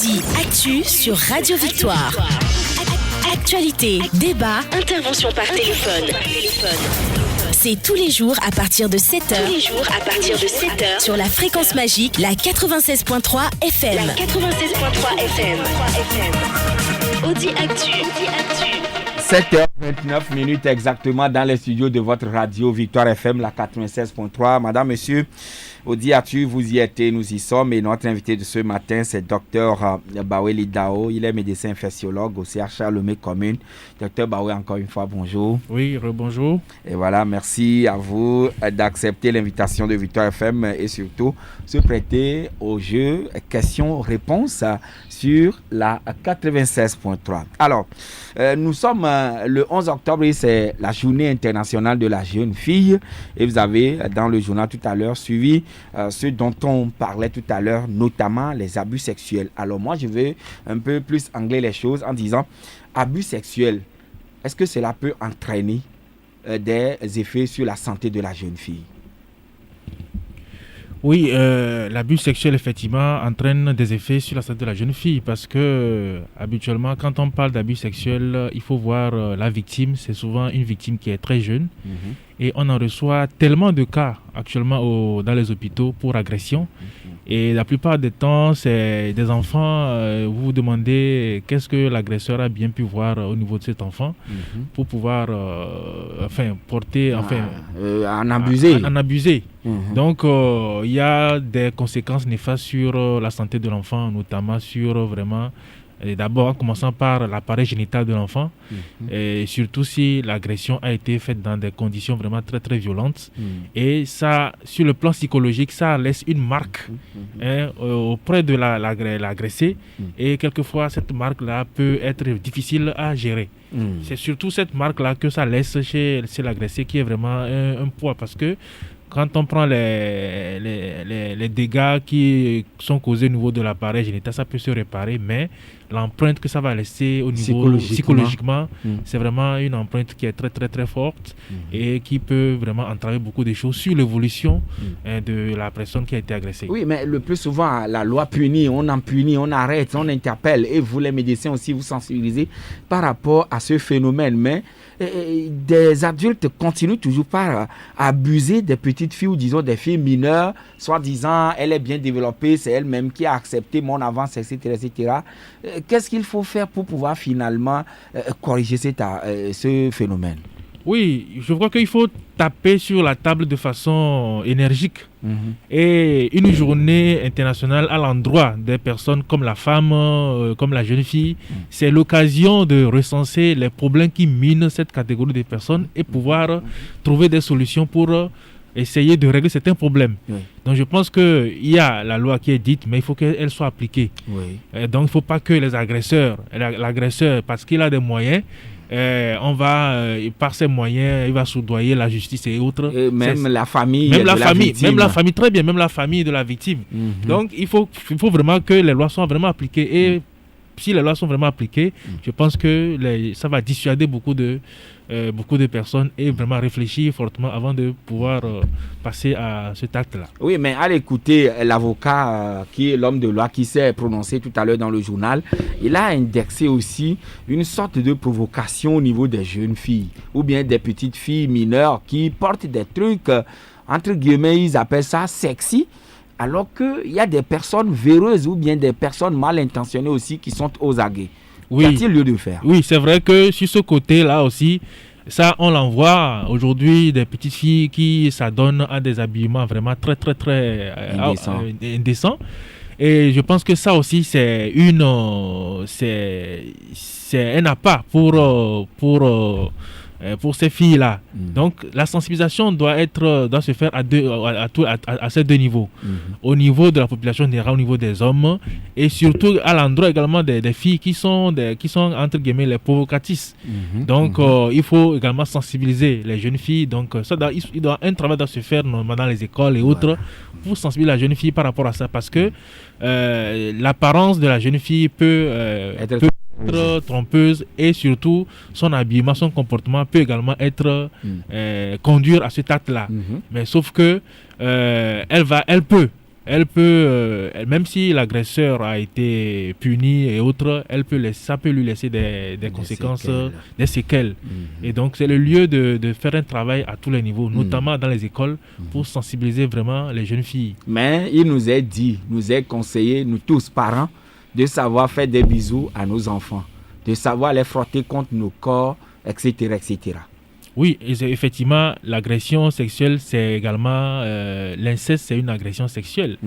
Audi Actu sur Radio Victoire. Actualité, débat, intervention par téléphone. C'est tous les jours à partir de 7h. Sur la fréquence magique, la 96.3 FM. Audi Actu. 7h29 exactement dans les studios de votre radio Victoire FM, la 96.3. Madame, monsieur, Audi Actu, vous y êtes, nous y sommes. Et notre invité de ce matin, c'est Dr Baweli Dao. Il est médecin infectiologue au CH Lomé Commune. Dr Baweli, encore une fois, bonjour. Oui, rebonjour. Et voilà, merci à vous d'accepter l'invitation de Victoire FM et surtout se prêter au jeu questions-réponses sur la 96.3. Alors, nous sommes le 11 octobre et c'est la journée internationale de la jeune fille. Et vous avez dans le journal tout à l'heure suivi ce dont on parlait tout à l'heure, notamment les abus sexuels. Alors moi, je vais un peu plus angler les choses en disant abus sexuels. Est-ce que cela peut entraîner des effets sur la santé de la jeune fille? Oui, l'abus sexuel, effectivement, entraîne des effets sur la santé de la jeune fille parce que, habituellement, quand on parle d'abus sexuel, il faut voir la victime. C'est souvent une victime qui est très jeune. Et on en reçoit tellement de cas actuellement dans les hôpitaux pour agression. Et la plupart des temps, c'est des enfants. Vous vous demandez qu'est-ce que l'agresseur a bien pu voir au niveau de cet enfant pour pouvoir en abuser. En abuser. Donc, il y a des conséquences néfastes sur la santé de l'enfant, notamment sur vraiment... Et d'abord, en commençant par l'appareil génital de l'enfant, et surtout si l'agression a été faite dans des conditions vraiment très très violentes. Et ça, sur le plan psychologique, ça laisse une marque auprès de l'agressé. Et quelquefois, cette marque-là peut être difficile à gérer. C'est surtout cette marque-là que ça laisse chez l'agressé qui est vraiment un poids parce que quand on prend les dégâts qui sont causés au niveau de l'appareil génital, ça peut se réparer, mais l'empreinte que ça va laisser au niveau psychologiquement, c'est vraiment une empreinte qui est très très très forte et qui peut vraiment entraver beaucoup de choses sur l'évolution de la personne qui a été agressée. Oui, mais le plus souvent, la loi punit, on arrête, on interpelle et vous les médecins aussi vous sensibilisez par rapport à ce phénomène, mais des adultes continuent toujours par abuser des petites filles ou disons des filles mineures, soi-disant elle est bien développée, c'est elle-même qui a accepté mon avance, etc. Qu'est-ce qu'il faut faire pour pouvoir finalement corriger ce phénomène? Oui, je crois qu'il faut taper sur la table de façon énergique. Et une journée internationale à l'endroit des personnes comme la femme, comme la jeune fille, c'est l'occasion de recenser les problèmes qui minent cette catégorie de personnes et pouvoir trouver des solutions pour essayer de régler certains problèmes. Donc je pense qu'il y a la loi qui est dite, mais il faut qu'elle soit appliquée. Donc il ne faut pas que les agresseurs, l'agresseur, parce qu'il a des moyens, par ses moyens, il va soudoyer la justice et autres. Et même la famille très bien, même la famille de la victime. Donc il faut vraiment que les lois soient vraiment appliquées. Et si les lois sont vraiment appliquées, je pense que ça va dissuader beaucoup de personnes et vraiment réfléchir fortement avant de pouvoir passer à cet acte-là. Oui, mais à l'écouter, l'avocat qui est l'homme de loi qui s'est prononcé tout à l'heure dans le journal, il a indexé aussi une sorte de provocation au niveau des jeunes filles ou bien des petites filles mineures qui portent des trucs, entre guillemets, ils appellent ça sexy. Alors qu'il y a des personnes véreuses ou bien des personnes mal intentionnées aussi qui sont aux aguets. Qu'y a-t-il lieu de faire? Oui, c'est vrai que sur ce côté-là aussi, ça, on l'envoie aujourd'hui des petites filles qui s'adonnent à des habillements vraiment très, très, très indécents. Et je pense que ça aussi, c'est un appât pour ces filles-là. Donc, la sensibilisation doit se faire à ces deux niveaux. Au niveau de la population générale, au niveau des hommes, et surtout à l'endroit également des filles qui sont entre guillemets les provocatrices. Donc, il faut également sensibiliser les jeunes filles. Donc, un travail doit se faire normalement dans les écoles et autres pour sensibiliser la jeune fille par rapport à ça, parce que l'apparence de la jeune fille peut être trompeuse et surtout son habillement, son comportement peut également être conduire à cet acte-là. Mais sauf que elle peut elle peut, même si l'agresseur a été puni et autres, ça peut lui laisser des conséquences, des séquelles. Et donc, c'est le lieu de faire un travail à tous les niveaux, notamment dans les écoles, pour sensibiliser vraiment les jeunes filles. Mais il nous est conseillé, nous tous parents, de savoir faire des bisous à nos enfants, de savoir les frotter contre nos corps, etc., etc. Oui, effectivement, l'agression sexuelle, c'est également... l'inceste, c'est une agression sexuelle.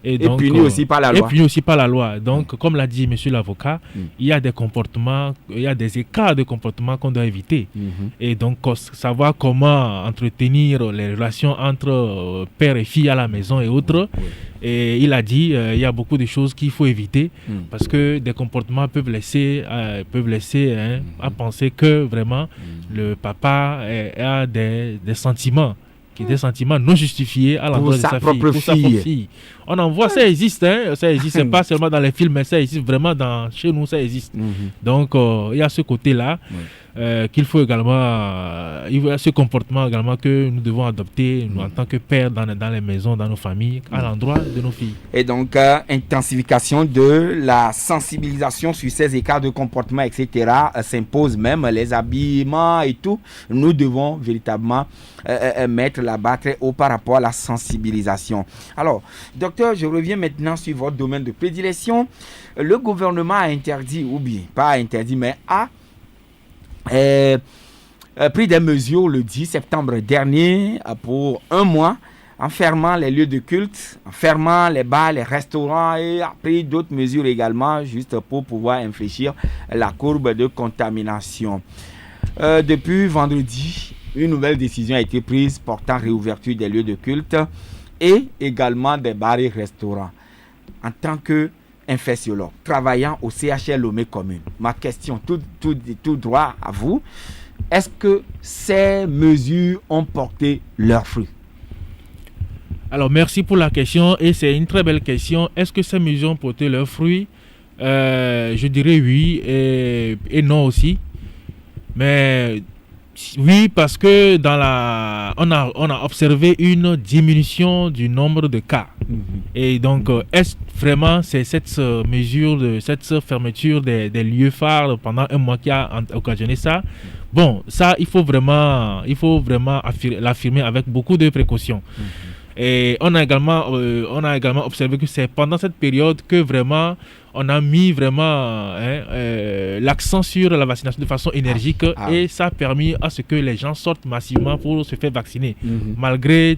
Et donc, puni aussi par la loi. Et puni aussi par la loi. Donc, comme l'a dit monsieur l'avocat, il y a des comportements, il y a des écarts de comportement qu'on doit éviter. Et donc, savoir comment entretenir les relations entre père et fille à la maison et autres. Et il a dit, il y a beaucoup de choses qu'il faut éviter parce que des comportements peuvent laisser à penser que vraiment le papa a des sentiments non justifiés à l'endroit de sa propre fille. On en voit, ça existe, ça existe pas seulement dans les films, mais ça existe vraiment chez nous, ça existe. Donc il y a ce côté-là qu'il faut également, il y a ce comportement également que nous devons adopter nous, en tant que pères dans les maisons, dans nos familles, à l'endroit de nos filles. Et donc intensification de la sensibilisation sur ces écarts de comportement, etc. S'impose, même les habillements et tout. Nous devons véritablement mettre la barre très haut par rapport à la sensibilisation. Alors, docteur, je reviens maintenant sur votre domaine de prédilection. Le gouvernement a interdit, ou bien pas interdit, mais a pris des mesures le 10 septembre dernier pour 1 mois, en fermant les lieux de culte, en fermant les bars, les restaurants, et a pris d'autres mesures également juste pour pouvoir infléchir la courbe de contamination. Depuis vendredi, une nouvelle décision a été prise portant réouverture des lieux de culte et également des bars et restaurants. En tant qu'infectiologue, travaillant au CHL Lomé Commune, ma question tout droit à vous, est-ce que ces mesures ont porté leurs fruits? Alors, merci pour la question et c'est une très belle question. Est-ce que ces mesures ont porté leurs fruits? Je dirais oui et non aussi. Mais oui, parce que on a observé une diminution du nombre de cas. Et donc, est-ce vraiment c'est cette mesure, cette fermeture des lieux phares pendant 1 mois qui a occasionné ça? Bon, ça, il faut vraiment l'affirmer avec beaucoup de précautions. Et on a également observé que c'est pendant cette période que vraiment on a mis vraiment l'accent sur la vaccination de façon énergique et ça a permis à ce que les gens sortent massivement pour se faire vacciner. Malgré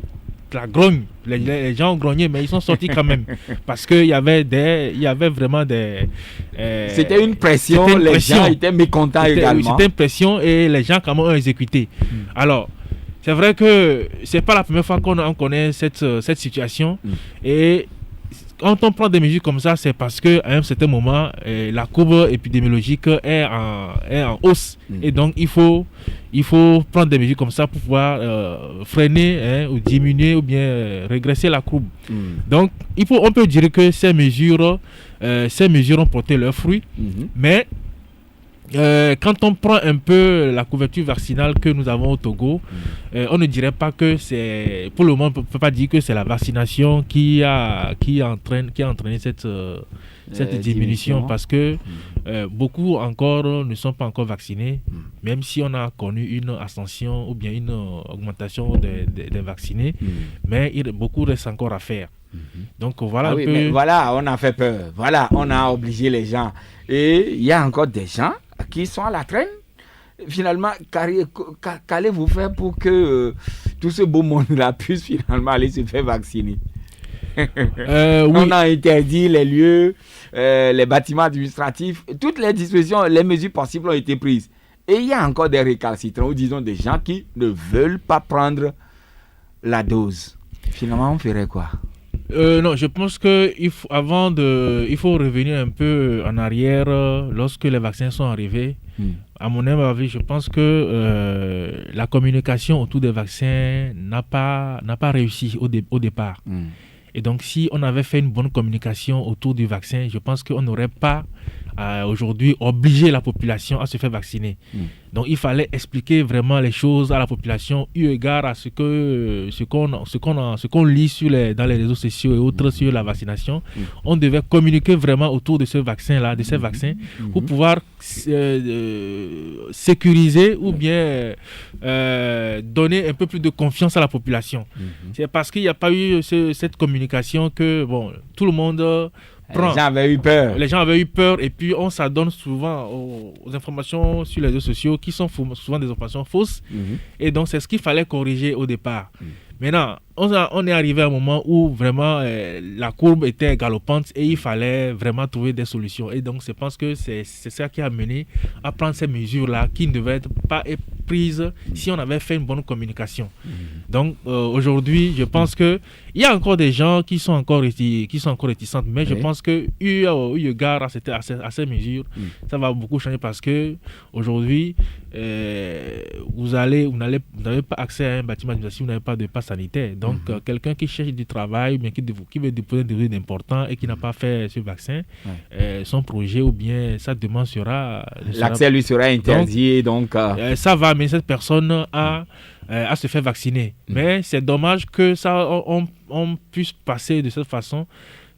la grogne, les gens ont grogné, mais ils sont sortis quand même parce qu'il y avait vraiment des... c'était une pression, les gens étaient mécontents également. C'était une pression et les gens quand même ont exécuté. Alors, c'est vrai que c'est pas la première fois qu'on connaît cette situation et quand on prend des mesures comme ça, c'est parce qu'à un certain moment, la courbe épidémiologique est en hausse et donc il faut prendre des mesures comme ça pour pouvoir freiner ou diminuer ou bien régresser la courbe. Donc on peut dire que ces mesures ont porté leurs fruits, mais quand on prend un peu la couverture vaccinale que nous avons au Togo, on ne dirait pas que c'est... Pour le moment, on ne peut pas dire que c'est la vaccination qui a entraîné cette diminution parce que beaucoup encore ne sont pas encore vaccinés, même si on a connu une ascension ou bien une augmentation des vaccinés, mais beaucoup reste encore à faire. Donc voilà mais voilà, on a fait peur. Voilà, on a obligé les gens. Et il y a encore des gens qui sont à la traîne. Finalement, qu'allez-vous faire pour que tout ce beau monde-là puisse finalement aller se faire vacciner? On a interdit les lieux, les bâtiments administratifs, toutes les dispositions, les mesures possibles ont été prises. Et il y a encore des récalcitrants, ou disons des gens qui ne veulent pas prendre la dose. Finalement, on ferait quoi? Non, je pense qu'il faut revenir un peu en arrière lorsque les vaccins sont arrivés. À mon avis, je pense que la communication autour des vaccins n'a pas réussi au départ. Et donc, si on avait fait une bonne communication autour du vaccin, je pense qu'on n'aurait pas aujourd'hui obliger la population à se faire vacciner. Donc il fallait expliquer vraiment les choses à la population eu égard à ce qu'on lit dans les réseaux sociaux et autres sur la vaccination. On devait communiquer vraiment autour de ce vaccin-là, de ces vaccins, pour pouvoir sécuriser ou bien donner un peu plus de confiance à la population. C'est parce qu'il n'y a pas eu cette communication que tout le monde prend. Les gens avaient eu peur et puis on s'adonne souvent aux informations sur les réseaux sociaux qui sont souvent des informations fausses. Et donc c'est ce qu'il fallait corriger au départ. Maintenant, on est arrivé à un moment où vraiment la courbe était galopante et il fallait vraiment trouver des solutions. Et donc, je pense que c'est ça qui a mené à prendre ces mesures-là qui ne devaient pas être prises si on avait fait une bonne communication. Donc, aujourd'hui, je pense qu'il y a encore des gens qui sont encore réticents, mais je pense que eu égard à ces mesures, ça va beaucoup changer parce que aujourd'hui, vous n'avez pas accès à un bâtiment si vous n'avez pas de passe sanitaire. Donc, quelqu'un qui cherche du travail, mais qui veut déposer des données importants et qui n'a pas fait ce vaccin, son projet ou bien sa demande l'accès lui sera interdit. Donc, ça va amener cette personne à se faire vacciner. Mais c'est dommage que ça on puisse passer de cette façon.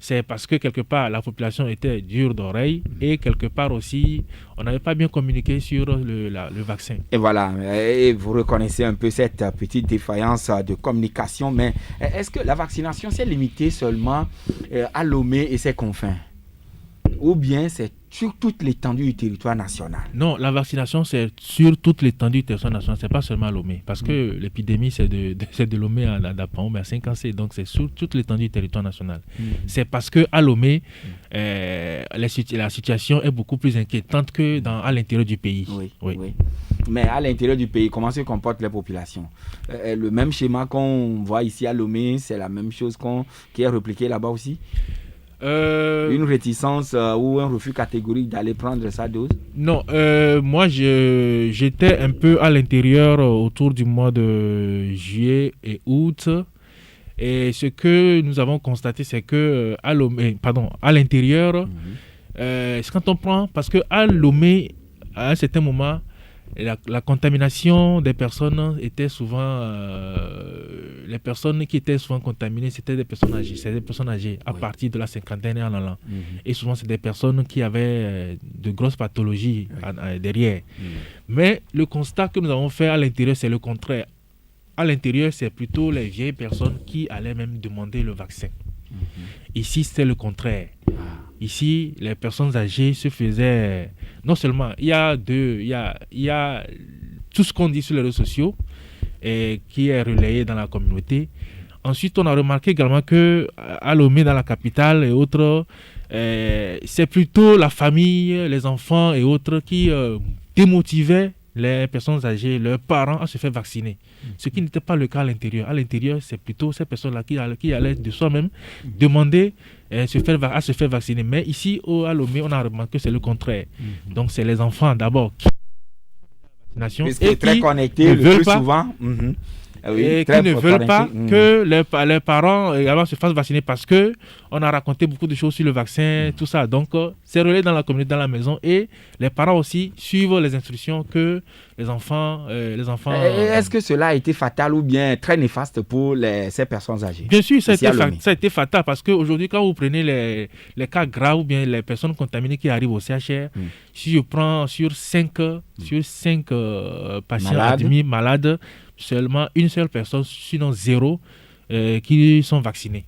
C'est parce que quelque part la population était dure d'oreille et quelque part aussi on n'avait pas bien communiqué sur le vaccin. Et voilà, et vous reconnaissez un peu cette petite défaillance de communication, mais est-ce que la vaccination s'est limitée seulement à Lomé et ses confins? Ou bien c'est sur toute l'étendue du territoire national? Non, la vaccination, c'est sur toute l'étendue du territoire national. Ce n'est pas seulement à Lomé. Parce que l'épidémie, c'est de Lomé à Dapao, mais à Saint-Cancé. Donc, c'est sur toute l'étendue du territoire national. C'est parce qu'à Lomé, la situation est beaucoup plus inquiétante qu'à l'intérieur du pays. Oui. Mais à l'intérieur du pays, comment se comportent les populations? Le même schéma qu'on voit ici à Lomé, c'est la même chose qui est répliquée là-bas aussi? Une réticence ou un refus catégorique d'aller prendre sa dose? Non, moi j'étais un peu à l'intérieur autour du mois de juillet et août. Et ce que nous avons constaté, c'est que à l'intérieur, c'est quand on prend, parce qu'à Lomé, à un certain moment, la contamination des personnes était souvent les personnes qui étaient souvent contaminées, c'était des personnes âgées, à partir de la cinquantaine et en allant. Et souvent c'est des personnes qui avaient de grosses pathologies derrière. Mais le constat que nous avons fait à l'intérieur, c'est le contraire. À l'intérieur, c'est plutôt les vieilles personnes qui allaient même demander le vaccin. Ici, c'est le contraire. Ici, les personnes âgées se faisaient... Non seulement, il y a tout ce qu'on dit sur les réseaux sociaux et qui est relayé dans la communauté. Ensuite, on a remarqué également qu'à Lomé, dans la capitale et autres, c'est plutôt la famille, les enfants et autres qui démotivaient les personnes âgées, leurs parents à se faire vacciner. Ce qui n'était pas le cas à l'intérieur. À l'intérieur, c'est plutôt ces personnes-là qui allaient de soi-même demander à se faire vacciner. Mais ici, à Lomé, on a remarqué que c'est le contraire. Donc, c'est les enfants d'abord qui et très connectés le plus souvent. Et qui ne veulent pas que les parents également se fassent vacciner parce qu'on a raconté beaucoup de choses sur le vaccin, tout ça. Donc, c'est relayé dans la communauté, dans la maison et les parents aussi suivent les instructions que les enfants... Est-ce que cela a été fatal ou bien très néfaste pour ces personnes âgées? Bien sûr, ça a été fatal parce qu'aujourd'hui, quand vous prenez les cas graves ou bien les personnes contaminées qui arrivent au CHR, si je prends sur 5 patients admis malades, seulement une seule personne, sinon 0, qui sont vaccinés.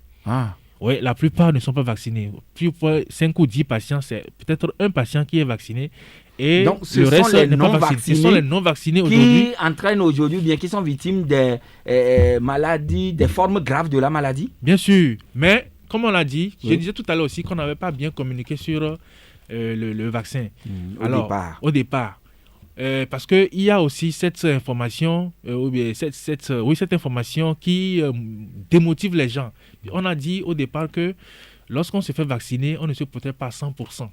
Oui, la plupart ne sont pas vaccinés. Plus pour 5 ou 10 patients, c'est peut-être un patient qui est vacciné. Et donc, ce sont les non-vaccinés. Ce sont les non-vaccinés aujourd'hui. Qui entraînent aujourd'hui, bien qui sont victimes des maladies, des formes graves de la maladie? Bien sûr. Mais, comme on l'a dit, je disais tout à l'heure aussi qu'on n'avait pas bien communiqué sur le vaccin. Au départ. Parce qu'il y a aussi cette information, cette information qui démotive les gens. On a dit au départ que lorsqu'on se fait vacciner, on ne se protège pas à 100%.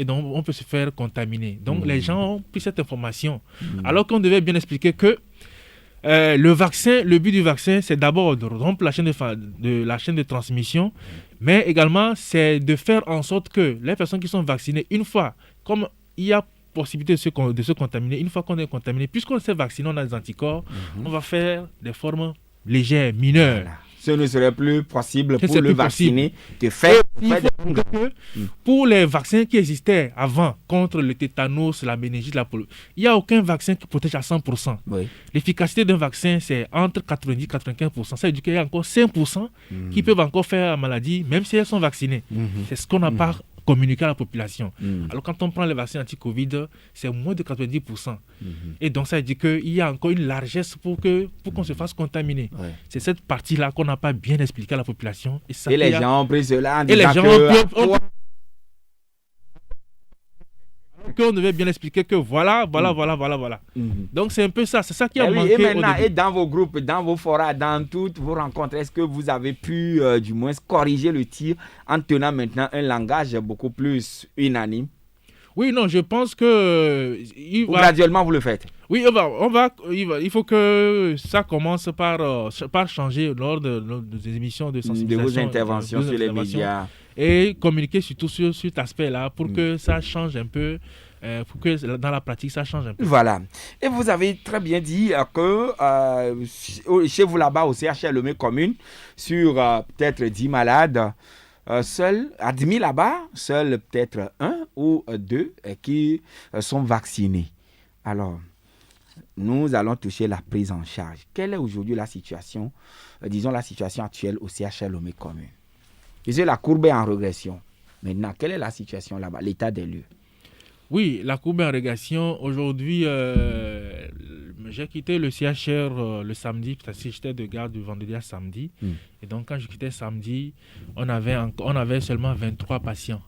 Et donc, on peut se faire contaminer. Donc, les gens ont pris cette information. Alors qu'on devait bien expliquer que le but du vaccin, c'est d'abord de rompre la chaîne de transmission, Mais également, c'est de faire en sorte que les personnes qui sont vaccinées, une fois, comme il y a possibilité de se contaminer, une fois qu'on est contaminé, puisqu'on s'est vacciné, on a des anticorps, on va faire des formes légères, mineures. Voilà. Ce ne serait plus possible pour le vacciné de faire pour les vaccins qui existaient avant contre le tétanos, la méningite, la polio, il n'y a aucun vaccin qui protège à 100%. Oui. L'efficacité d'un vaccin, c'est entre 90 et 95%. Ça veut dire qu'il y a encore 5% qui peuvent encore faire la maladie, même si elles sont vaccinées. C'est ce qu'on n'a pas communiquer à la population. Alors quand on prend les vaccins anti-Covid, c'est moins de 90%. Et donc ça veut dire qu'il y a encore une largesse pour qu'on se fasse contaminer. Ouais. C'est cette partie-là qu'on n'a pas bien expliqué à la population. Et les gens ont pris cela en disant les gens qu'on devait bien expliquer que voilà. Donc c'est un peu ça, c'est ça qui a manqué. Et maintenant, et dans vos groupes, dans vos forats, dans toutes vos rencontres, est-ce que vous avez pu du moins corriger le tir en tenant maintenant un langage beaucoup plus unanime? Oui, non, je pense que... graduellement, vous le faites? Oui, il faut que ça commence par changer lors des émissions de sensibilisation. De vos interventions sur les médias. Et communiquer surtout sur cet aspect-là pour que ça change un peu, pour que dans la pratique, ça change un peu. Voilà. Et vous avez très bien dit que chez vous là-bas, au CHR Lomé Commune, sur peut-être 10 malades, admis là-bas, seuls peut-être 1 ou 2 qui sont vaccinés. Alors, nous allons toucher la prise en charge. Quelle est aujourd'hui la situation, la situation actuelle au CHR Lomé Commune? La courbe est en régression. Maintenant, quelle est la situation là-bas, l'état des lieux? Oui, la courbe est en régression. Aujourd'hui, j'ai quitté le CHR le samedi, parce que j'étais de garde du vendredi à samedi. Et donc, quand je quittais samedi, on avait seulement 23 patients,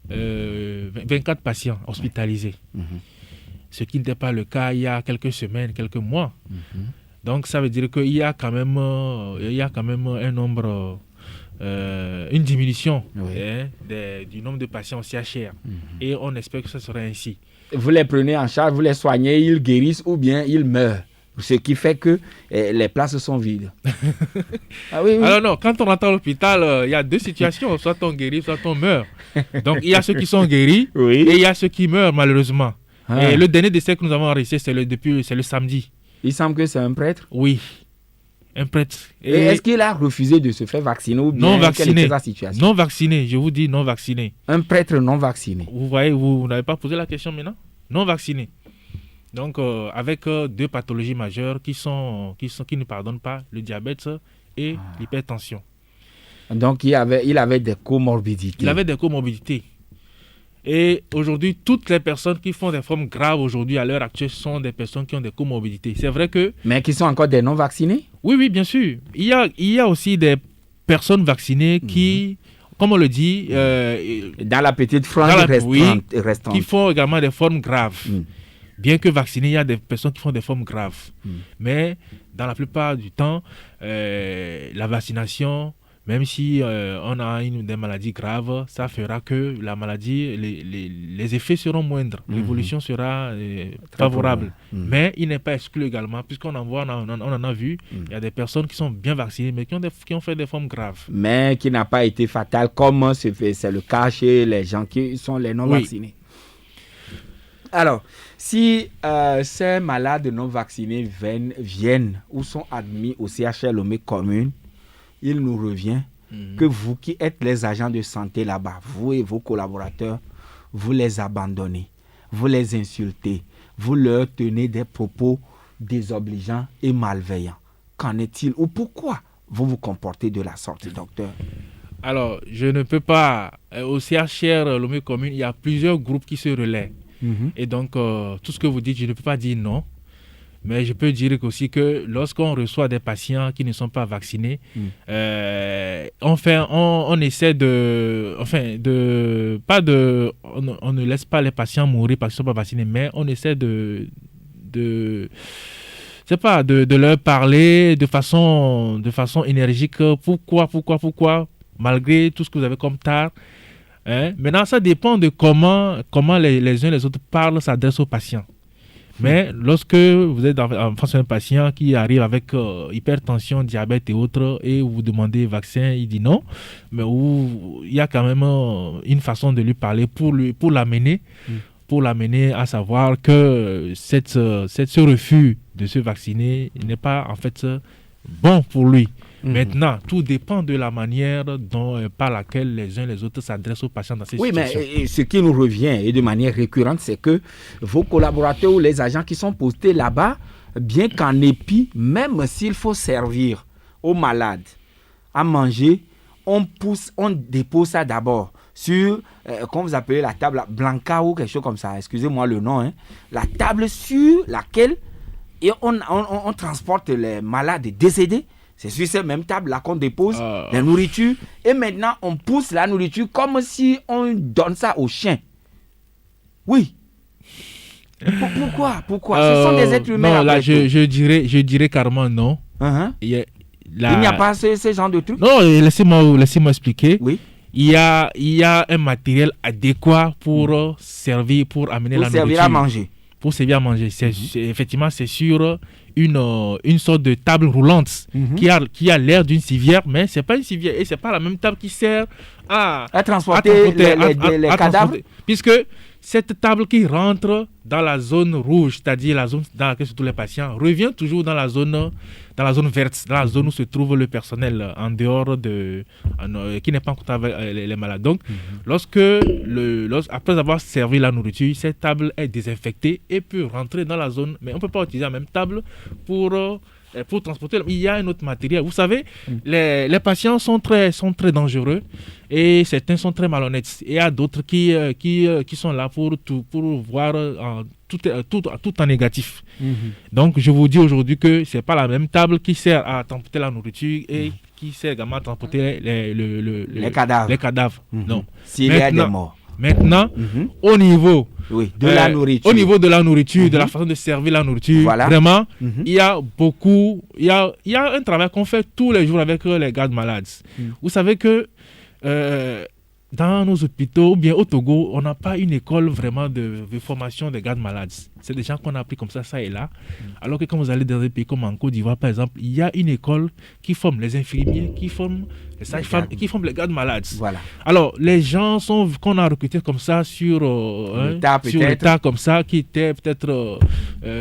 24 patients hospitalisés. Ce qui n'était pas le cas il y a quelques semaines, quelques mois. Donc, ça veut dire qu'il y a quand même un nombre... une diminution du nombre de patients au CHR. Et on espère que ce sera ainsi. Vous les prenez en charge, vous les soignez, ils guérissent ou bien ils meurent. Ce qui fait que les places sont vides. Oui. Alors non, quand on rentre à l'hôpital, il y a deux situations. Soit on guérit, soit on meurt. Donc il y a ceux qui sont guéris et il y a ceux qui meurent malheureusement. Et le dernier décès que nous avons enregistré, c'est le samedi. Il semble que c'est un prêtre? Oui. Un prêtre. Et est-ce qu'il a refusé de se faire vacciner ou bien non vacciné? Quelle était sa situation? Non vacciné, je vous dis non vacciné. Un prêtre non vacciné. Vous voyez, vous n'avez pas posé la question maintenant? Non vacciné. Donc, avec 2 pathologies majeures qui ne pardonnent pas, le diabète et l'hypertension. Donc, il avait des comorbidités. Il avait des comorbidités. Et aujourd'hui, toutes les personnes qui font des formes graves aujourd'hui, à l'heure actuelle, sont des personnes qui ont des comorbidités. C'est vrai que... Mais qui sont encore des non-vaccinés? Oui, bien sûr. Il y a aussi des personnes vaccinées qui, comme on le dit... dans la petite frange restante. Qui font également des formes graves. Bien que vaccinées, il y a des personnes qui font des formes graves. Mais dans la plupart du temps, la vaccination... Même si on a des maladies graves, ça fera que la maladie, les effets seront moindres. L'évolution sera favorable. Mais il n'est pas exclu également, puisqu'on en a vu, il y a des personnes qui sont bien vaccinées, mais qui ont fait des formes graves. Mais qui n'a pas été fatale, comme c'est le cas chez les gens qui sont les non-vaccinés. Alors, si ces malades non-vaccinés viennent ou sont admis au CHR Lomé Commune, il nous revient que vous qui êtes les agents de santé là-bas, vous et vos collaborateurs, vous les abandonnez, vous les insultez, vous leur tenez des propos désobligeants et malveillants. Qu'en est-il ou pourquoi vous vous comportez de la sorte, docteur? Alors, je ne peux pas. Au CHR Lomé Commune, il y a plusieurs groupes qui se relaient. Et donc, tout ce que vous dites, je ne peux pas dire non. Mais je peux dire aussi que lorsqu'on reçoit des patients qui ne sont pas vaccinés, on essaie on ne laisse pas les patients mourir parce qu'ils ne sont pas vaccinés, mais on essaie de leur parler de façon énergique. Pourquoi, malgré tout ce que vous avez comme tard. Maintenant, ça dépend de comment les uns et les autres s'adressent aux patients. Mais lorsque vous êtes en face d'un patient qui arrive avec hypertension, diabète et autres, et vous demandez vaccin, il dit non, mais il y a quand même une façon de lui parler pour l'amener à savoir que ce refus de se vacciner n'est pas en fait bon pour lui. Maintenant, tout dépend de la manière par laquelle les uns les autres s'adressent aux patients dans ces situations. Oui, mais ce qui nous revient et de manière récurrente, c'est que vos collaborateurs ou les agents qui sont postés là-bas, bien qu'en épi, même s'il faut servir aux malades à manger, on dépose ça d'abord sur, comment vous appelez la table, Blanca ou quelque chose comme ça, excusez-moi le nom, la table sur laquelle on transporte les malades décédés. C'est sur cette même table-là qu'on dépose la nourriture. Et maintenant, on pousse la nourriture comme si on donne ça aux chiens. Oui. Pourquoi Ce sont des êtres humains. Non, là, je dirais carrément non. Il n'y a pas ce genre de truc. Non, laissez-moi expliquer. Oui. Il y a un matériel adéquat pour servir, pour amener la nourriture. Pour servir à manger. Pour servir à manger. Effectivement, c'est sur une sorte de table roulante qui a l'air d'une civière, mais ce n'est pas une civière et ce n'est pas la même table qui sert à transporter les cadavres. Puisque cette table qui rentre dans la zone rouge, c'est-à-dire la zone dans laquelle se trouvent les patients, revient toujours dans la zone verte, dans la zone où se trouve le personnel en dehors qui n'est pas en contact avec les malades. Donc, après avoir servi la nourriture, cette table est désinfectée et peut rentrer dans la zone, mais on ne peut pas utiliser la même table pour transporter. Il y a un autre matériel. Vous savez, les patients sont très dangereux et certains sont très malhonnêtes. Et il y a d'autres qui sont là pour voir tout en négatif. Donc, je vous dis aujourd'hui que ce n'est pas la même table qui sert à transporter la nourriture et qui sert également à transporter les cadavres. Non. S'il y a des morts. Maintenant, au niveau de la nourriture, de la façon de servir la nourriture, vraiment, il y a un travail qu'on fait tous les jours avec les gardes malades. Vous savez que dans nos hôpitaux, ou bien au Togo, on n'a pas une école vraiment de formation des gardes malades. C'est des gens qu'on a appris comme ça et là. Alors que quand vous allez dans des pays comme en Côte d'Ivoire, par exemple, il y a une école qui forme les infirmiers, qui forme les sages-femmes et qui forme les gardes malades. Voilà. Alors, les gens qu'on a recrutés comme ça sur l'État comme ça, qui étaient peut-être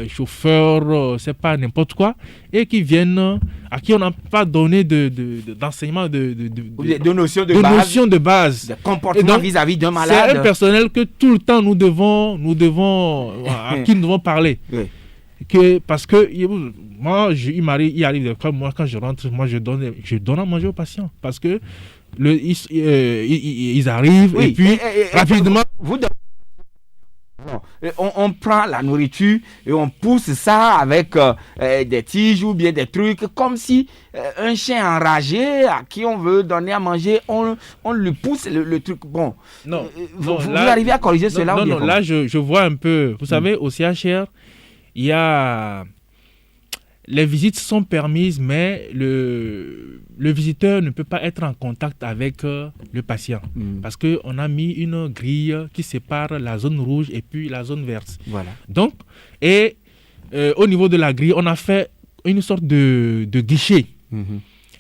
chauffeurs, c'est pas n'importe quoi, et qui viennent, à qui on n'a pas donné d'enseignement de notions de base. De comportement vis-à-vis d'un malade. C'est un personnel que tout le temps nous devons à qui nous devons parler. Oui. Parce que moi, il arrive des fois, moi quand je rentre, moi je donne à manger aux patients. Parce que ils arrivent et puis rapidement... On prend la nourriture et on pousse ça avec des tiges ou bien des trucs, comme si un chien enragé à qui on veut donner à manger, on lui pousse le truc. Bon, vous arrivez à corriger cela? Non, là je vois un peu. Vous savez, au CHR, il y a... Les visites sont permises, mais le visiteur ne peut pas être en contact avec le patient parce qu'on a mis une grille qui sépare la zone rouge et puis la zone verte. Voilà. Donc, au niveau de la grille, on a fait une sorte de guichet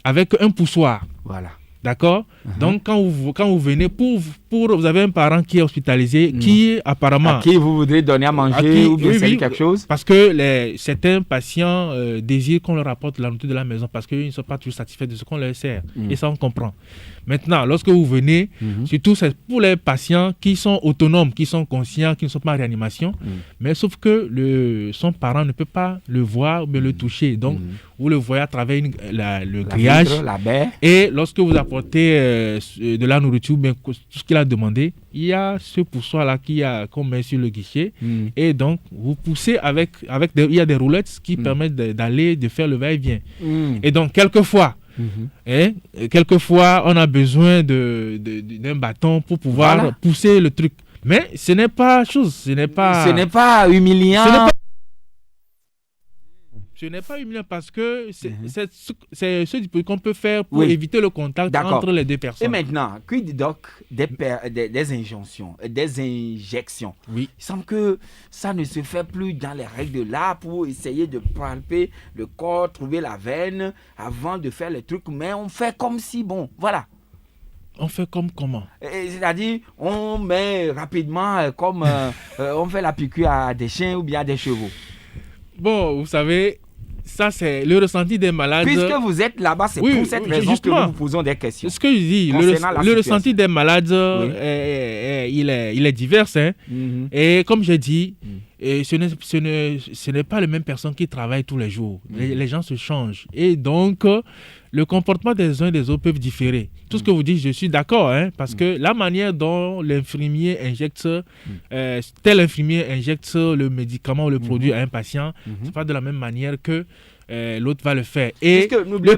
avec un poussoir. Voilà. D'accord. Donc, quand vous venez, vous avez un parent qui est hospitalisé, qui apparemment... À qui vous voudrez donner à manger ou bien servir quelque chose? Parce que certains patients désirent qu'on leur apporte la nourriture de la maison parce qu'ils ne sont pas toujours satisfaits de ce qu'on leur sert. Et ça, on comprend. Maintenant, lorsque vous venez, surtout c'est pour les patients qui sont autonomes, qui sont conscients, qui ne sont pas en réanimation, mais sauf que son parent ne peut pas le voir ou bien le toucher. Donc, vous le voyez à travers le grillage. La baie. Et lorsque vous apportez de la nourriture, bien, tout ce qu'il a demandé, il y a ce poussoir-là qu'on met sur le guichet. Et donc, vous poussez il y a des roulettes qui permettent de faire le va-et-vient. Et donc, quelquefois, on a besoin d'un bâton pour pouvoir pousser le truc. Mais ce n'est pas humiliant. Ce n'est pas humiliant parce que c'est ce qu'on peut faire pour éviter le contact entre les deux personnes. Et maintenant, quid doc des injonctions, des injections. Oui. Il semble que ça ne se fait plus dans les règles de l'art pour essayer de palper le corps, trouver la veine avant de faire les trucs, mais on fait comme si, bon, voilà. On fait comment? C'est-à-dire, on met rapidement, comme on fait la piqûre à des chiens ou bien à des chevaux. Bon, vous savez, ça c'est le ressenti des malades. Puisque vous êtes là-bas, c'est pour cette raison que nous vous posons des questions. Ce que je dis, le ressenti des malades, il est divers. Hein? Et comme j'ai dit, ce n'est pas les mêmes personnes qui travaillent tous les jours. Les gens se changent. Et donc, le comportement des uns et des autres peuvent différer. Tout ce que vous dites, je suis d'accord, hein, parce que la manière dont l'infirmier injecte, tel infirmier injecte le médicament ou le produit à un patient, c'est pas de la même manière que l'autre va le faire. Et le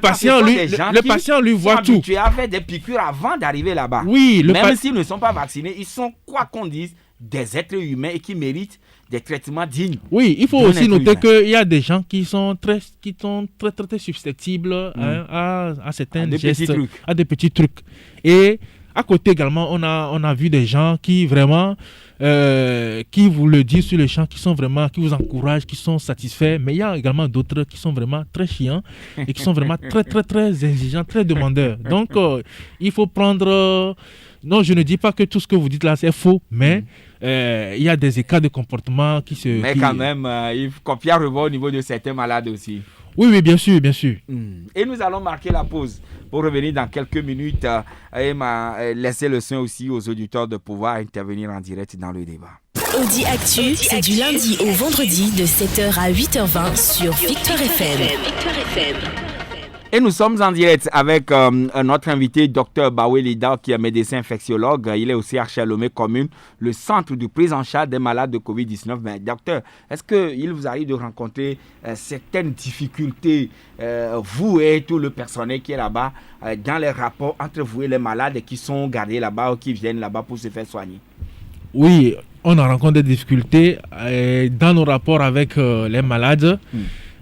patient lui voit tout. Tu avais des piqûres avant d'arriver là-bas. Oui, même s'ils ne sont pas vaccinés, ils sont, quoi qu'on dise, des êtres humains et qui méritent des traitements dignes. Oui, il faut aussi noter qu'il y a des gens qui sont très susceptibles à certains gestes, à des petits trucs. Et à côté également, on a vu des gens qui vraiment, qui vous le disent sur le champ, qui vous encouragent, qui sont satisfaits. Mais il y a également d'autres qui sont vraiment très chiants et qui sont vraiment très exigeants, très demandeurs. Donc, il faut prendre... Non, je ne dis pas que tout ce que vous dites là, c'est faux, mais il y a des écarts de comportement qui se... Mais quand même, il faut copier à revoir au niveau de certains malades aussi. Oui, bien sûr. Et nous allons marquer la pause pour revenir dans quelques minutes et laisser le soin aussi aux auditeurs de pouvoir intervenir en direct dans le débat. Audi Actu, c'est du lundi au vendredi de 7h à 8h20 sur Victoire FM. Et nous sommes en direct avec notre invité, Dr Bawe Lida, qui est médecin infectiologue. Il est au CHR Lomé Commune, le centre de prise en charge des malades de Covid-19. Mais docteur, est-ce qu'il vous arrive de rencontrer certaines difficultés, vous et tout le personnel qui est là-bas, dans les rapports entre vous et les malades qui sont gardés là-bas ou qui viennent là-bas pour se faire soigner? Oui, on a rencontré des difficultés dans nos rapports avec les malades.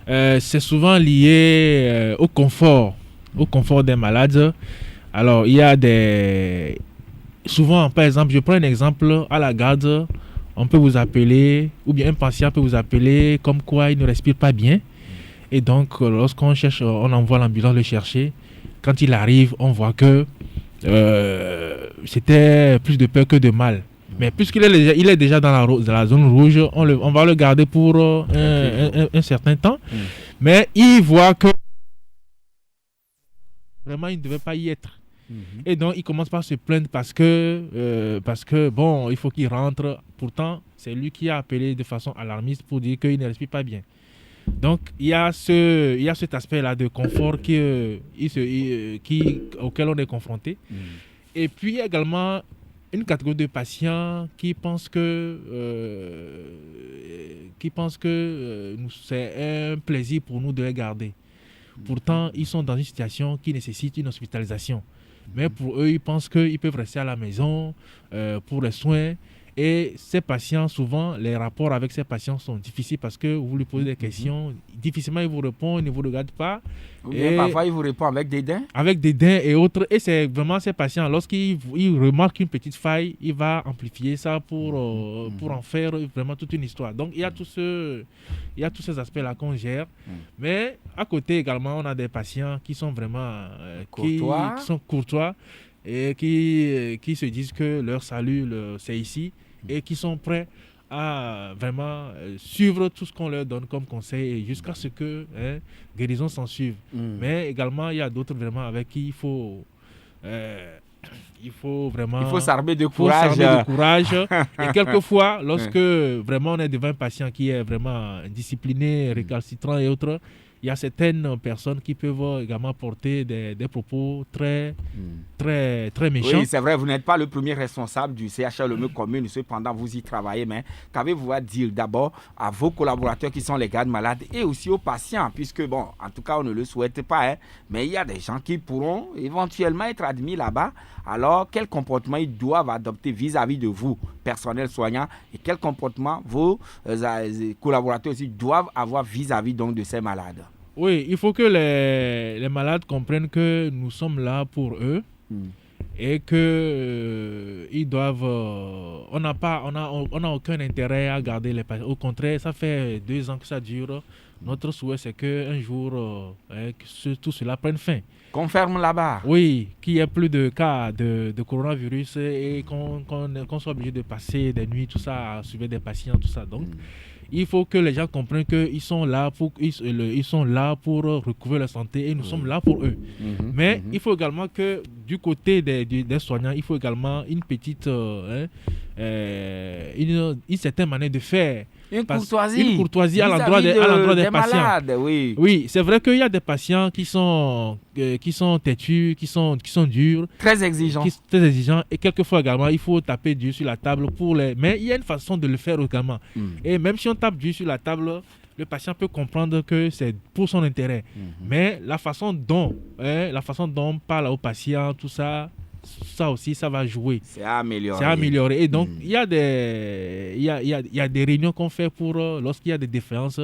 C'est souvent lié au confort des malades. Alors, il y a souvent, par exemple, je prends un exemple, à la garde, on peut vous appeler, ou bien un patient peut vous appeler comme quoi il ne respire pas bien. Et donc, lorsqu'on cherche, on envoie l'ambulance le chercher. Quand il arrive, on voit que c'était plus de peur que de mal. Mais puisqu'il est déjà dans la zone rouge, on va le garder pour un certain temps. Mais il voit que vraiment il ne devait pas y être. Et donc il commence par se plaindre parce que bon, il faut qu'il rentre. Pourtant, c'est lui qui a appelé de façon alarmiste pour dire qu'il ne respire pas bien. Donc il y a cet aspect-là de confort auquel on est confronté. Et puis également une catégorie de patients qui pensent que c'est un plaisir pour nous de les garder. Pourtant, ils sont dans une situation qui nécessite une hospitalisation. Mais pour eux, ils pensent qu'ils peuvent rester à la maison pour les soins. Et ces patients, souvent, les rapports avec ces patients sont difficiles parce que vous lui posez des questions. Difficilement, il vous répond, il ne vous regarde pas. Et parfois, il vous répond avec des dents. Avec des dents et autres. Et c'est vraiment ces patients, lorsqu'il remarque une petite faille, il va amplifier ça pour en faire vraiment toute une histoire. Donc, il y a tous ces aspects-là qu'on gère. Mais à côté également, on a des patients qui sont vraiment qui sont courtois et qui se disent que leur salut, c'est ici, et qui sont prêts à vraiment suivre tout ce qu'on leur donne comme conseil jusqu'à ce que guérison s'en suive. Mais également, il y a d'autres vraiment avec qui il faut s'armer de courage. Et quelquefois, lorsque vraiment on est devant un patient qui est vraiment discipliné, récalcitrant et autres, il y a certaines personnes qui peuvent également porter des propos très méchants. Oui, c'est vrai, vous n'êtes pas le premier responsable du CHLME commune, cependant vous y travaillez, mais qu'avez-vous à dire d'abord à vos collaborateurs qui sont les gardes malades et aussi aux patients, puisque bon, en tout cas on ne le souhaite pas, mais il y a des gens qui pourront éventuellement être admis là-bas. Alors quel comportement ils doivent adopter vis-à-vis de vous, personnel soignant, et quel comportement vos collaborateurs aussi doivent avoir vis-à-vis donc de ces malades? Oui, il faut que les malades comprennent que nous sommes là pour eux et que ils doivent. On n'a aucun intérêt à garder les patients. Au contraire, ça fait 2 ans que ça dure. Notre souhait, c'est qu'un jour, que tout cela prenne fin. Qu'on ferme là-bas. Oui, qu'il n'y ait plus de cas de coronavirus et qu'on soit obligé de passer des nuits, tout ça, à suivre des patients, tout ça. Donc, il faut que les gens comprennent qu'ils sont là pour recouvrir la santé et nous sommes là pour eux. Mais il faut également que du côté des soignants, il faut également une petite, une certaine manière de faire. Une courtoisie à l'endroit des patients. Malades, oui. Oui, c'est vrai qu'il y a des patients qui sont têtus, qui sont durs. Très exigeants. Très exigeants. Et quelquefois également, il faut taper dur sur la table mais il y a une façon de le faire également. Et même si on tape dur sur la table, le patient peut comprendre que c'est pour son intérêt. Mais la façon dont on parle au patient, tout ça, ça aussi, ça va jouer. C'est à améliorer. Et donc, il y a des réunions qu'on fait pour lorsqu'il y a des différences,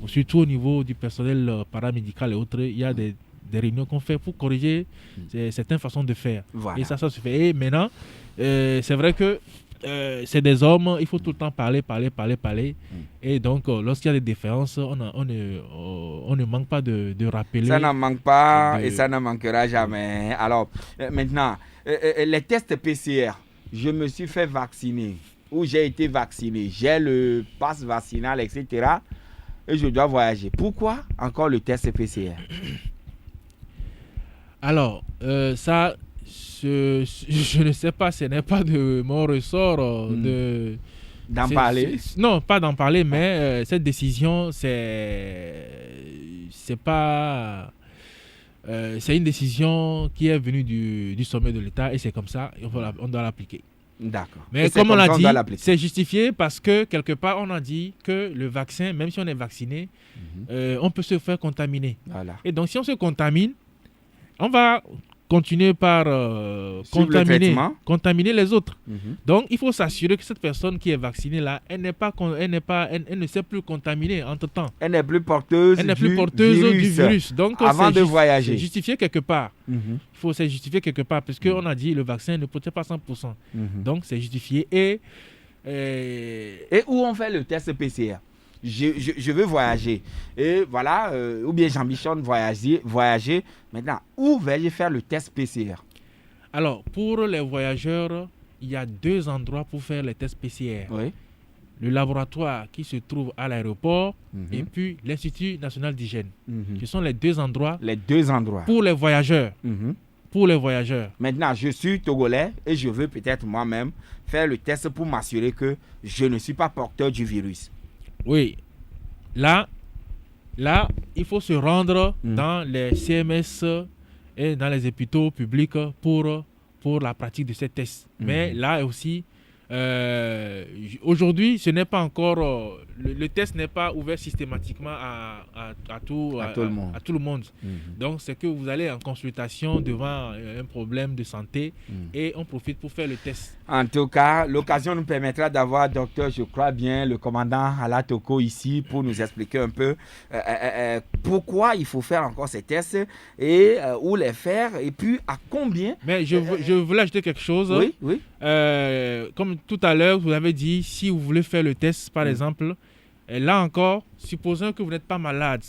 surtout au niveau du personnel paramédical et autres, il y a des réunions qu'on fait pour corriger certaines façons de faire. Voilà. Et ça se fait. Et maintenant, c'est vrai que c'est des hommes, il faut tout le temps parler. Et donc, lorsqu'il y a des différences, on ne manque pas de rappeler. Ça n'en manque pas et ça ne manquera jamais. Alors, maintenant, les tests PCR, je me suis fait vacciner ou j'ai été vacciné, j'ai le pass vaccinal, etc. Et je dois voyager. Pourquoi encore le test PCR? Alors, ça... Je ne sais pas, ce n'est pas de mon ressort d'en parler. Non, pas d'en parler, mais cette décision, c'est pas... c'est une décision qui est venue du sommet de l'État et c'est comme ça, on doit l'appliquer. D'accord. Mais comme on l'a dit, c'est justifié parce que quelque part, on a dit que le vaccin, même si on est vacciné, on peut se faire contaminer. Voilà. Et donc, si on se contamine, on va continuer par contaminer les autres. Donc, il faut s'assurer que cette personne qui est vaccinée là, elle ne s'est plus contaminée entre-temps. Elle n'est plus porteuse du virus. Donc, avant de voyager. C'est justifié quelque part. Il faut se justifier quelque part parce qu'on a dit le vaccin ne protège pas 100%. Donc, c'est justifié. Et où on fait le test PCR? Je veux voyager. Et voilà, ou bien j'ambitionne voyager. Maintenant, où vais-je faire le test PCR? Alors, pour les voyageurs, il y a 2 endroits pour faire les tests PCR. Oui. Le laboratoire qui se trouve à l'aéroport et puis l'Institut national d'hygiène. Ce sont les 2 endroits. Les 2 endroits. Pour les voyageurs. Pour les voyageurs. Maintenant, je suis togolais et je veux peut-être moi-même faire le test pour m'assurer que je ne suis pas porteur du virus. Oui, là, il faut se rendre dans les CMS et dans les hôpitaux publics pour la pratique de ces tests. Mais là aussi, aujourd'hui, ce n'est pas encore... le test n'est pas ouvert systématiquement à tout le monde. Donc, c'est que vous allez en consultation devant un problème de santé et on profite pour faire le test. En tout cas, l'occasion nous permettra d'avoir, docteur, je crois bien, le commandant Alatoko ici pour nous expliquer un peu pourquoi il faut faire encore ces tests et où les faire et puis à combien. Mais je voulais ajouter quelque chose. Oui. Comme tout à l'heure, vous avez dit, si vous voulez faire le test, par exemple, et là encore, supposons que vous n'êtes pas malade,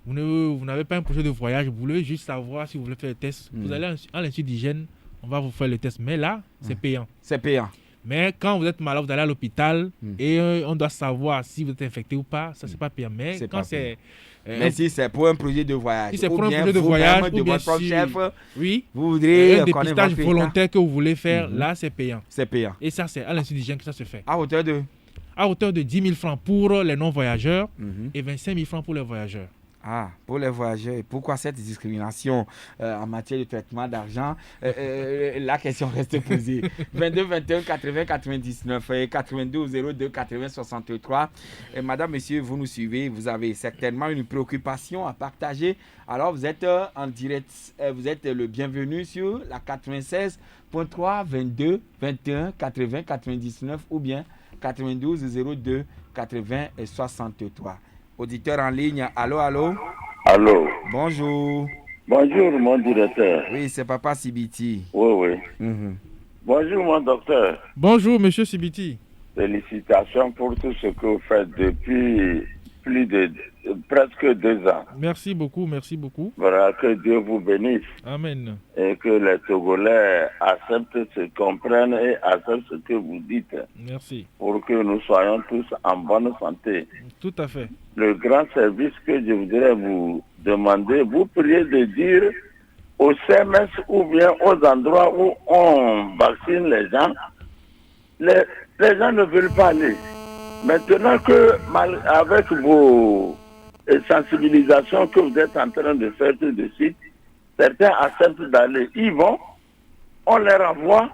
vous n'avez pas un projet de voyage, vous voulez juste savoir si vous voulez faire le test, vous allez à l'Institut d'hygiène, on va vous faire le test. Mais là, c'est payant. C'est payant. Mais quand vous êtes malade, vous allez à l'hôpital et on doit savoir si vous êtes infecté ou pas, ça, c'est pas payant. Mais quand c'est... mais si c'est pour un projet de voyage, si c'est pour un projet de voyage, de votre propre chef, oui, vous voudrez un dépistage volontaire que vous voulez faire, là, c'est payant. C'est payant. Et ça, c'est à l'Institut d'hygiène que ça se fait. À hauteur de 10 000 francs pour les non-voyageurs et 25 000 francs pour les voyageurs. Ah, pour les voyageurs, et pourquoi cette discrimination en matière de traitement d'argent? La question reste posée. 22 21 80 99 et 92 02 80 63. Et madame, monsieur, vous nous suivez, vous avez certainement une préoccupation à partager. Alors, vous êtes en direct, vous êtes le bienvenu sur la 96.3 22 21 80 99 ou bien 92 02 80 63. Auditeur en ligne, allô, allô? Allô? Bonjour. Bonjour, mon directeur. Oui, c'est Papa Sibiti. Oui. Bonjour, mon docteur. Bonjour, monsieur Sibiti. Félicitations pour tout ce que vous faites depuis plus de presque 2 ans. Merci beaucoup. Voilà, que Dieu vous bénisse. Amen. Et que les Togolais acceptent, se comprennent et acceptent ce que vous dites. Merci. Pour que nous soyons tous en bonne santé. Tout à fait. Le grand service que je voudrais vous demander, vous priez de dire au CMS ou bien aux endroits où on vaccine les gens, les gens ne veulent pas aller. Maintenant que, avec vos sensibilisations que vous êtes en train de faire tout de suite, certains acceptent d'aller. Ils vont, on leur envoie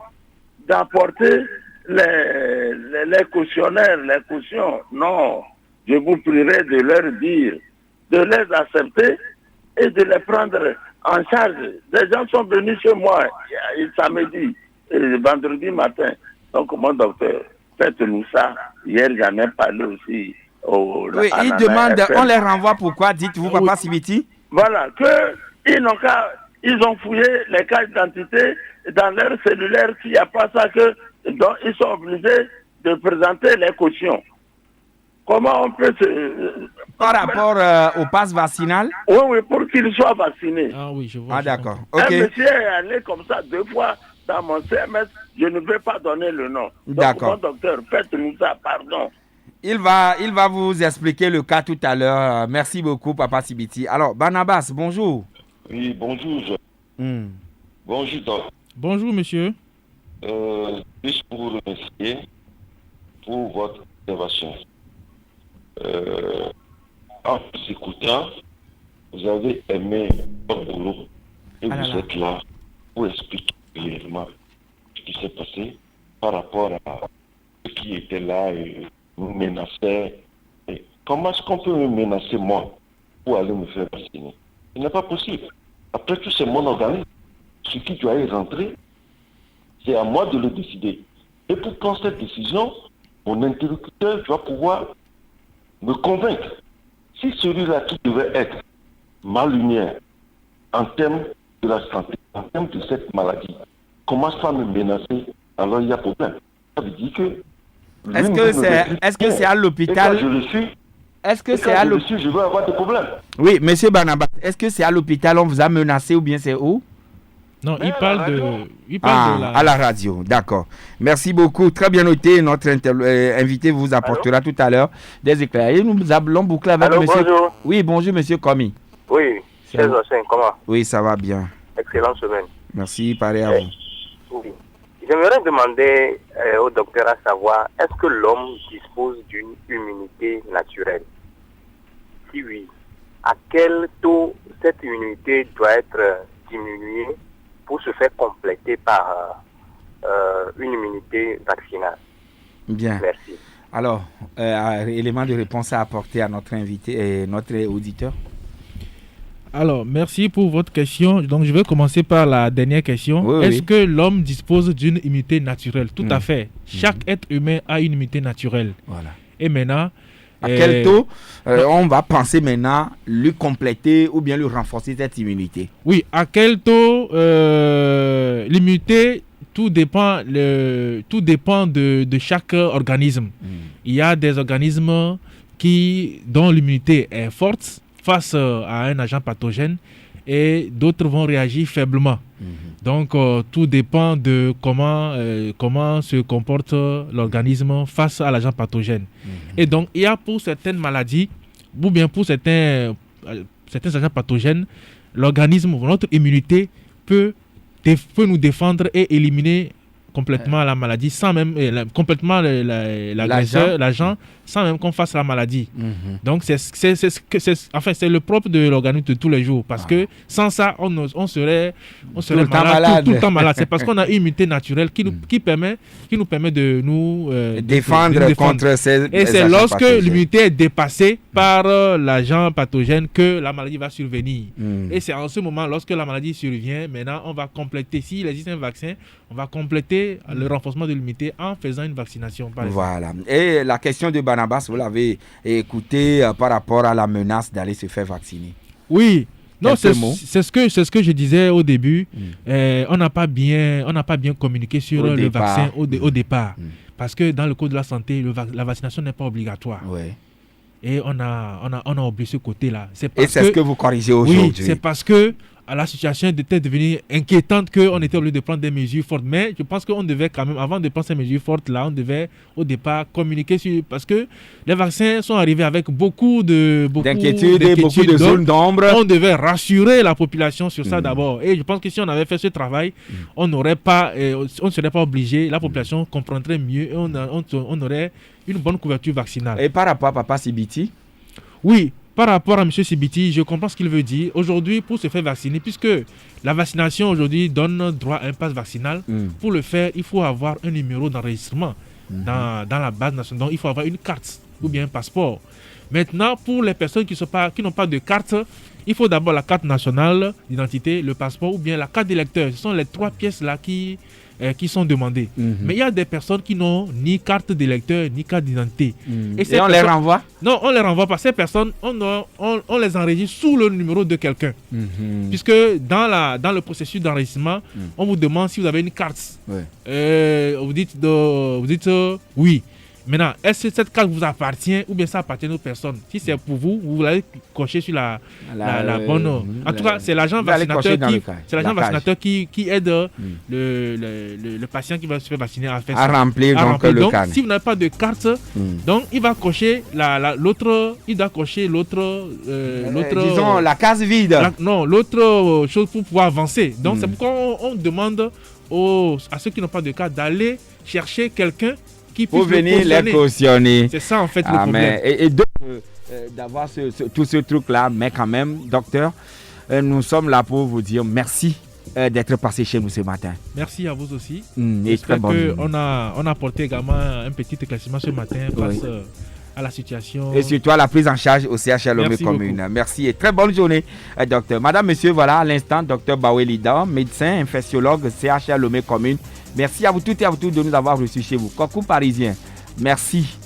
d'apporter les cautionnaires, les cautions. Non, je vous prierai de leur dire, de les accepter et de les prendre en charge. Des gens sont venus chez moi samedi et vendredi matin. Donc, mon docteur, faites-nous ça. Hier, j'en ai parlé aussi. Oui, ils demandent, on les renvoie pourquoi, dites-vous, Papa Sibiti? Voilà, ils ont fouillé les cartes d'identité dans leur cellulaire. S'il n'y a pas ça, donc ils sont obligés de présenter les cautions. Comment on peut Par rapport au pass vaccinal? Oui, pour qu'ils soient vaccinés. Ah oui, je vois. Ah d'accord. Un monsieur est allé comme ça 2 fois dans mon CMS, je ne vais pas donner le nom. D'accord. Donc, mon docteur, faites-nous ça, pardon. Il va vous expliquer le cas tout à l'heure. Merci beaucoup, Papa Sibiti. Alors, Barnabas, bonjour. Oui, bonjour. Bonjour, Doc. Bonjour, monsieur. Juste pour vous remercier pour votre intervention. En vous écoutant, vous avez aimé votre boulot et vous êtes là pour expliquer réellement ce qui s'est passé par rapport à ce qui était là et nous menaçait. Et comment est-ce qu'on peut me menacer, moi, pour aller me faire vacciner? Ce n'est pas possible. Après tout, c'est mon organisme. Ce qui doit y rentrer, c'est à moi de le décider. Et pour prendre cette décision, mon interlocuteur doit pouvoir me convaincre. Si celui-là qui devait être ma lumière en termes de la santé, en termes de cette maladie, commence pas à me menacer, alors il y a problème. Ça veut dire que... Est-ce que c'est à l'hôpital? Je le suis. Est-ce que c'est à l'hôpital? Je vais avoir des problèmes. Oui, monsieur Barnabas, est-ce que c'est à l'hôpital on vous a menacé ou bien c'est où? Non, il parle de à la radio, d'accord. Merci beaucoup, très bien noté. Notre invité vous apportera tout à l'heure des éclairages. Nous allons boucler avec monsieur. Bonjour. Oui, bonjour monsieur Komi. Oui, cher Jossin, comment? Oui, ça va bien. Excellente semaine. Merci, pareil à vous. Oui. J'aimerais demander au docteur à savoir, est-ce que l'homme dispose d'une immunité naturelle? Si oui, à quel taux cette immunité doit être diminuée pour se faire compléter par une immunité vaccinale? Bien. Merci. Alors, élément de réponse à apporter à notre invité et notre auditeur. Alors, merci pour votre question. Donc, je vais commencer par la dernière question. Oui, Est-ce que l'homme dispose d'une immunité naturelle? Tout à fait. Chaque être humain a une immunité naturelle. Voilà. Et maintenant... À quel taux on va penser maintenant lui compléter ou bien lui renforcer cette immunité? Oui, à quel taux l'immunité, tout dépend de chaque organisme. Il y a des organismes dont l'immunité est forte face à un agent pathogène et d'autres vont réagir faiblement. Donc, tout dépend de comment se comporte l'organisme face à l'agent pathogène. Et donc, il y a pour certaines maladies, ou bien pour certains agents pathogènes, l'organisme, notre immunité peut nous défendre et éliminer complètement la maladie, sans même complètement l'agent, sans même qu'on fasse la maladie. Donc c'est le propre de l'organisme de tous les jours, parce que sans ça on serait malade, tout le temps malade. C'est parce qu'on a une immunité naturelle qui nous permet de nous défendre contre ces et c'est lorsque l'immunité est dépassée par l'agent pathogène que la maladie va survenir. Et c'est en ce moment, lorsque la maladie survient, maintenant on va compléter, s'il existe un vaccin, on va compléter le renforcement de l'immunité en faisant une vaccination. Voilà. Et la question de Barnabas, vous l'avez écouté par rapport à la menace d'aller se faire vacciner. Oui. Non, c'est ce que je disais au début. On n'a pas bien communiqué sur le vaccin au départ. Parce que dans le code de la santé, la vaccination n'est pas obligatoire. Ouais. Et on a oublié ce côté-là. C'est ce que vous corrigez aujourd'hui. Oui, c'est parce que la situation était devenue inquiétante qu'on était obligé de prendre des mesures fortes. Mais je pense qu'on devait quand même, avant de prendre ces mesures fortes-là, on devait au départ communiquer sur... Parce que les vaccins sont arrivés avec beaucoup d'inquiétudes et beaucoup de zones d'ombre. On devait rassurer la population sur ça d'abord. Et je pense que si on avait fait ce travail, on ne serait pas obligé, la population comprendrait mieux et on aurait une bonne couverture vaccinale. Et par rapport à Papa Sibiti? Oui. Par rapport à M. Sibiti, je comprends ce qu'il veut dire. Aujourd'hui, pour se faire vacciner, puisque la vaccination aujourd'hui donne droit à un pass vaccinal, pour le faire, il faut avoir un numéro d'enregistrement dans la base nationale. Donc, il faut avoir une carte ou bien un passeport. Maintenant, pour les personnes qui n'ont pas de carte, il faut d'abord la carte nationale d'identité, le passeport ou bien la carte d'électeur. Ce sont les 3 pièces-là qui sont demandées. Mais il y a des personnes qui n'ont ni carte d'électeur ni carte d'identité. Et on les renvoie? Non, on les renvoie pas. Ces personnes, on les enregistre sous le numéro de quelqu'un. Puisque dans le processus d'enregistrement, on vous demande si vous avez une carte. Vous dites oui. Maintenant, est-ce que cette carte vous appartient ou bien ça appartient à une personne? Si c'est pour vous, vous l'avez coché sur la bonne... En tout cas, c'est l'agent vaccinateur qui aide le patient qui va se faire vacciner à faire à remplir le carnet. Si vous n'avez pas de carte, donc il va cocher l'autre... disons la case vide. L'autre chose pour pouvoir avancer. Donc c'est pourquoi on demande à ceux qui n'ont pas de carte d'aller chercher quelqu'un qui puisse venir les cautionner. C'est ça en fait le problème. Et donc, d'avoir tout ce truc-là, mais quand même, docteur, nous sommes là pour vous dire merci d'être passé chez nous ce matin. Merci à vous aussi. J'espère qu'on a apporté également un petit éclaircissement ce matin face à la situation. Et surtout à la prise en charge au CHR Lomé Commune. Merci et très bonne journée, docteur. Madame, monsieur, voilà à l'instant, docteur Bawelida, médecin, infectiologue, CHR Lomé Commune. Merci à vous toutes et à vous tous de nous avoir reçus chez vous. Coucou parisien. Merci.